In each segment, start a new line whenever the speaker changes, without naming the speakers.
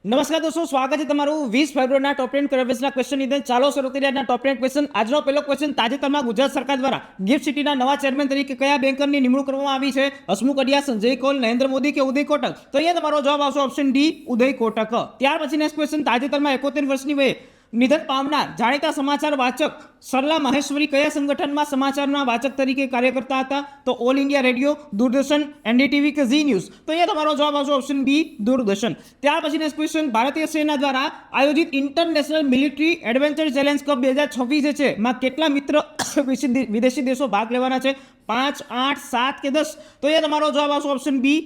નમસ્કાર દોસ્તો, સ્વાગત છે તમારું 20 ફેબ્રુઆરીના ટોપ 10 કરંટ અફેર્સના ક્વેશ્ચનની અંદર. ચાલો શરૂ કરીએ આજના ટોપ 10 ક્વેશ્ચન. આજનો પહેલો ક્વેશ્ચન, તાજેતરમાં ગુજરાત સરકાર દ્વારા ગિફ્ટ સિટીના નવા ચેરમેન તરીકે કયા બેન્કરની નિમણૂક કરવામાં આવી છે? હસમુખ અઢિયા, સંજય કોલ, નરેન્દ્ર મોદી કે ઉદય કોટક? તો અહીંયા તમારો જવાબ આવશે ઓપ્શન ડી, ઉદય કોટક. ત્યાર પછી નેક્સ્ટ ક્વેશ્ચન, તાજેતરમાં 71 વર્ષની વયે નિધન પામનાર જાણીતા સમાચાર વાચક સરલા મહેશ્વરી કયા સંગઠનમાં સમાચારના વાચક તરીકે કાર્ય કરતા હતા? તો all India radio, Doordarshan, NDTV કે ઝી ન્યૂઝ? તો અહીંયા તમારો જવાબ આવશે ઓપ્શન બી, દૂરદર્શન. ત્યાર પછી નેક્સ્ટ ક્વેશ્ચન, ભારતીય સેના દ્વારા આયોજિત international military adventure challenge cup 2026 જે છે માં કેટલા મિત્ર વિદેશી દેશો ભાગ લેવાના છે? 5, 8, 7 કે 10? તો એ તમારો જવાબ આવશે ઓપ્શન બી,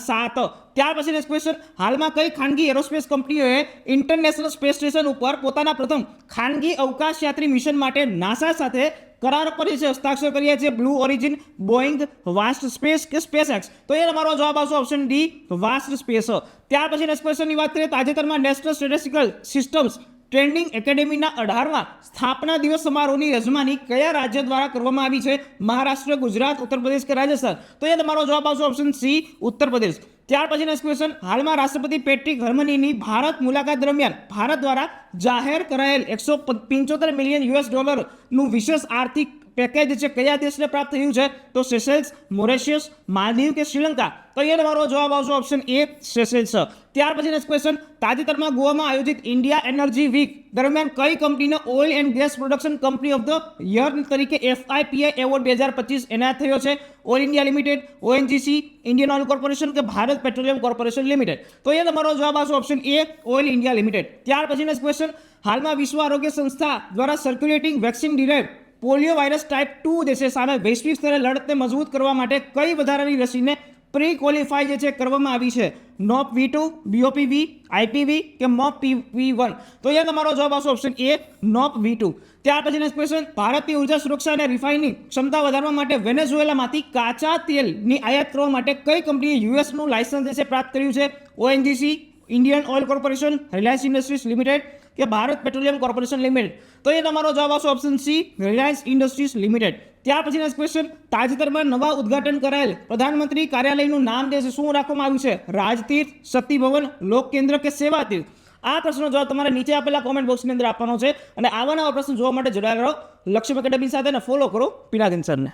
7. ત્યાર પછી નેક્સ્ટ ક્વેશ્ચન, હાલમાં કઈ ખાનગી એરોસ્પેસ કંપનીઓએ ઇન્ટરનેશનલ સ્પેસ સ્ટેશન ઉપર પોતાના પ્રથમ ખાનગી અવકાશયાત્રી મિશન માટે નાસા સાથે કરાર પર હસ્તાક્ષર કર્યા છે? બ્લુ ઓરિજિન, બોઈંગ, વાસ્ટ સ્પેસ કે સ્પેસ એક્સ? તો એ તમારો જવાબ આવશે ઓપ્શન ડી, વાસ્ટ સ્પેસ. ત્યાર પછી નેક્સ્ટ ક્વેશ્ચનની વાત કરીએ, તાજેતરમાં નેશનલ સ્ટેટિસ્ટિકલ સિસ્ટમ્સ ટ્રેન્ડિંગ એકેડેમીના 18મા સ્થાપના દિવસ સમારોહની યજમાની કયા રાજ્ય દ્વારા કરવામાં આવી છે? મહારાષ્ટ્ર, ગુજરાત, ઉત્તર પ્રદેશ કે રાજસ્થાન? તો એ તમારો જવાબ આવશે ઓપ્શન સી, ઉત્તર પ્રદેશ. ત્યાર પછી નેક્સ્ટ ક્વેશ્ચન, હાલમાં રાષ્ટ્રપતિ પેટ્રિક હર્મનીની ભારત મુલાકાત દરમિયાન ભારત દ્વારા જાહેર કરાયેલ $175 મિલિયન નું વિશેષ આર્થિક પેકેજ છે કયા દેશને પ્રાપ્ત થયું છે? તો સેશેલ્સ, મોરેશિયસ, માલદીવ કે શ્રીલંકા? તો એ તમારો જવાબ આવશે ઓપ્શન એ, સેશેલ્સ. ત્યાર પછી નેક્સ્ટ ક્વેશ્ચન, તાજેતરમાં ગોવામાં આયોજિત ઇન્ડિયા એનર્જી વીક દરમિયાન કઈ કંપનીનો oil and gas production company of the year તરીકે FIPI એવોર્ડ 2025 એનાયત થયો છે? All India limited, ONGC, Indian oil corporation કે ભારત પેટ્રોલિયમ કોર્પોરેશન લિમિટેડ? તો એ તમારો જવાબ આવશે option A, oil India limited. ત્યાર પછી નેક્સ્ટ ક્વેશ્ચન, હાલમાં વિશ્વ આરોગ્ય સંસ્થા દ્વારા circulating vaccine derive polio virus type 2 દેશે સામે વૈશ્વિક સ્તરે લડતને મજબૂત કરવા માટે કઈ વધારાની રસીને પ્રી ક્વોલિફાઈ જે છે કરવામાં આવી છે? નોપ V2, BOPV, IPV કે મોપ PV1? તો અહીંયા તમારો જવાબ આવશે ઓપ્શન એ, નોપ V2. ત્યાર પછી નેક્સ્ટ ક્વેશ્ચન, ભારતની ઉર્જા સુરક્ષા અને રિફાઇનિંગ ક્ષમતા વધારવા માટે વેનેઝુએલામાંથી કાચા તેલની આયાત કરવા માટે કઈ કંપનીએ US નું લાયસન્સ જે છે પ્રાપ્ત કર્યું છે? ONGC, Indian oil corporation, Reliance industries limited કે ભારત પેટ્રોલિયમ કોર્પોરેશન લિમિટેડ? તો એ તમારો જવાબ આવશે option C, Reliance industries limited. ત્યાર પછી નેક્સ્ટ ક્વેશ્ચન, તાજેતરમાં નવા ઉદ્ઘાટન કરાયેલ પ્રધાનમંત્રી કાર્યાલયનું નામ જે છે શું રાખવામાં આવ્યું છે? રાજતીર્થ, શક્તિ ભવન, લોક કેન્દ્ર કે સેવા તીર્થ? આ પ્રશ્નનો જવાબ તમારે નીચે આપેલા કોમેન્ટ બોક્સની અંદર આપવાનો છે અને આવા નવા પ્રશ્નો જોવા માટે જોડાયેલા રહો લક્ષ્ય એકેડમી સાથે અને ફોલો કરો પિનાકિન સરને.